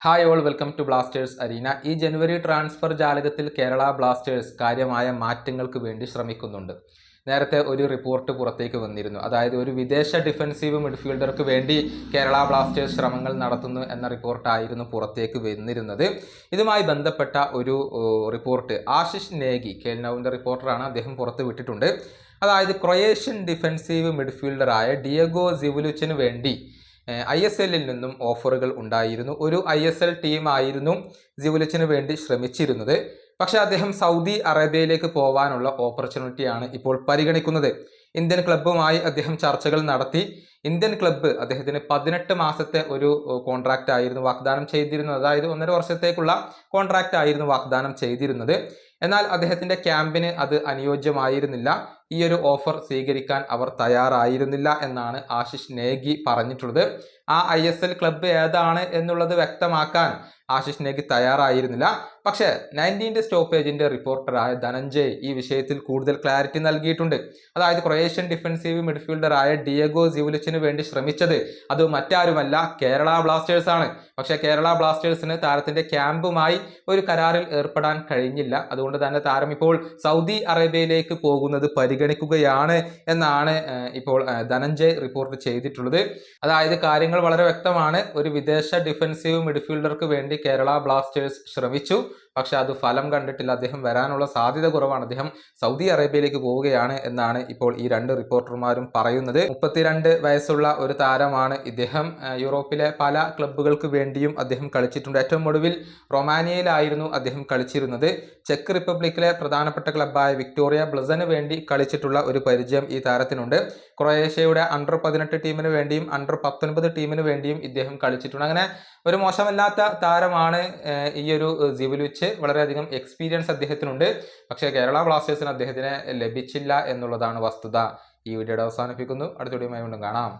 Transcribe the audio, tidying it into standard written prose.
Hi all welcome to Blasters arena. ഈ ജനുവരി transfer ജാലകത്തിൽ കേരള ബ്ലാസ്റ്റേഴ്സ് കാര്യമായ മാറ്റങ്ങൾക്ക് വേണ്ടി ശ്രമിക്കുന്നുണ്ട്. നേരത്തെ ഒരു റിപ്പോർട്ട് പുറത്തേക്ക് വന്നിരുന്നു. അതായത് ഒരു വിദേശ ഡിഫൻസീവ് മിഡ്ഫീൽഡർക്ക് വേണ്ടി കേരള ബ്ലാസ്റ്റേഴ്സ് ശ്രമങ്ങൾ നടത്തുന്നു എന്ന റിപ്പോർട്ടായിരുന്നു പുറത്തേക്ക് വന്നിരുന്നത്. ഇതുമായി ബന്ധപ്പെട്ട ഒരു റിപ്പോർട്ട് ആശിഷ് നേഗി, കേൽനൌവിൻ്റെ റിപ്പോർട്ടറാണ്, അദ്ദേഹം പുറത്ത് വിട്ടിട്ടുണ്ട്. അതായത് ക്രൊയേഷ്യൻ ഡിഫൻസീവ് മിഡ്ഫീൽഡറായ ഡിയഗോ സിവുലിച്ചിന് വേണ്ടി ISLൽ നിന്നും ഓഫറുകൾ ഉണ്ടായിരുന്നു. ഒരു ISL ടീമായിരുന്നു സിവുലിച്ചിന് വേണ്ടി ശ്രമിച്ചിരുന്നത്. പക്ഷേ അദ്ദേഹം സൗദി അറേബ്യയിലേക്ക് പോകാനുള്ള ഓപ്പർച്യൂണിറ്റിയാണ് ഇപ്പോൾ പരിഗണിക്കുന്നത്. ഇന്ത്യൻ ക്ലബ്ബുമായി അദ്ദേഹം ചർച്ചകൾ നടത്തി. ഇന്ത്യൻ ക്ലബ്ബ് അദ്ദേഹത്തിന് 18 മാസത്തെ ഒരു കോൺട്രാക്റ്റ് ആയിരുന്നു വാഗ്ദാനം ചെയ്തിരുന്നത്. അതായത് 1.5 വർഷത്തേക്കുള്ള കോൺട്രാക്റ്റ് ആയിരുന്നു വാഗ്ദാനം ചെയ്തിരുന്നത്. എന്നാൽ അദ്ദേഹത്തിൻ്റെ ക്യാമ്പിന് അത് അനുയോജ്യമായിരുന്നില്ല. ഈ ഒരു ഓഫർ സ്വീകരിക്കാൻ അവർ തയ്യാറായിരുന്നില്ല എന്നാണ് ആശിഷ് നേഗി പറഞ്ഞിട്ടുള്ളത്. ആ ISL ക്ലബ്ബ് ഏതാണ് എന്നുള്ളത് വ്യക്തമാക്കാൻ ആശിഷ് നേഗി തയ്യാറായിരുന്നില്ല. പക്ഷേ 19 സ്റ്റോപ്പേജിൻ്റെ റിപ്പോർട്ടറായ ധനഞ്ജയ് ഈ വിഷയത്തിൽ കൂടുതൽ ക്ലാരിറ്റി നൽകിയിട്ടുണ്ട്. അതായത് ക്രൊയേഷ്യൻ ഡിഫൻസീവ് മിഡ്ഫീൽഡറായ ഡിയഗോ സിവുലിച്ചിന് വേണ്ടി ശ്രമിച്ചത് അത് മറ്റാരുമല്ല, കേരള ബ്ലാസ്റ്റേഴ്സ് ആണ്. പക്ഷേ കേരള ബ്ലാസ്റ്റേഴ്സിന് താരത്തിൻ്റെ ക്യാമ്പുമായി ഒരു കരാറിൽ ഏർപ്പെടാൻ കഴിഞ്ഞില്ല. അതുകൊണ്ട് തന്നെ താരം ഇപ്പോൾ സൗദി അറേബ്യയിലേക്ക് പോകുന്നത് പരിഗണിക്കുകയാണ് എന്നാണ് ഇപ്പോൾ ധനഞ്ജയ് റിപ്പോർട്ട് ചെയ്തിട്ടുള്ളത്. അതായത് കാര്യങ്ങൾ വളരെ വ്യക്തമാണ്. ഒരു വിദേശ ഡിഫൻസീവ് മിഡ്ഫീൽഡർക്ക് വേണ്ടി കേരള ബ്ലാസ്റ്റേഴ്സ് ശ്രമിച്ചു. പക്ഷെ അത് ഫലം കണ്ടിട്ടില്ല. അദ്ദേഹം വരാനുള്ള സാധ്യത കുറവാണ്. അദ്ദേഹം സൗദി അറേബ്യയിലേക്ക് പോവുകയാണ് എന്നാണ് ഇപ്പോൾ ഈ രണ്ട് റിപ്പോർട്ടർമാരും പറയുന്നത്. 32 വയസ്സുള്ള ഒരു താരമാണ് ഇദ്ദേഹം. യൂറോപ്പിലെ പല ക്ലബ്ബുകൾക്ക് വേണ്ടിയും അദ്ദേഹം കളിച്ചിട്ടുണ്ട്. ഏറ്റവും ഒടുവിൽ റൊമാനിയയിലായിരുന്നു അദ്ദേഹം കളിച്ചിരുന്നത്. ചെക്ക് റിപ്പബ്ലിക്കിലെ പ്രധാനപ്പെട്ട ക്ലബ്ബായ വിക്ടോറിയ ബ്ലസന് വേണ്ടി കളിച്ചിട്ടുള്ള ഒരു പരിചയം ഈ താരത്തിനുണ്ട്. ക്രൊയേഷ്യയുടെ അണ്ടർ-18 ടീമിന് വേണ്ടിയും അണ്ടർ-19 ടീമിന് വേണ്ടിയും ഇദ്ദേഹം കളിച്ചിട്ടുണ്ട്. അങ്ങനെ ഒരു മോശമല്ലാത്ത താരമാണ് ഈ ഒരു സിവുലിച്ച്. വളരെയധികം എക്സ്പീരിയൻസ് അദ്ദേഹത്തിനുണ്ട്. പക്ഷേ കേരള ബ്ലാസ്റ്റേഴ്സിന് അദ്ദേഹത്തിനെ ലഭിച്ചില്ല എന്നുള്ളതാണ് വസ്തുത. ഈ വീഡിയോയുടെ അവസാനിപ്പിക്കുന്നു. അടുത്ത വീഡിയോയുമായി വീണ്ടും കാണാം.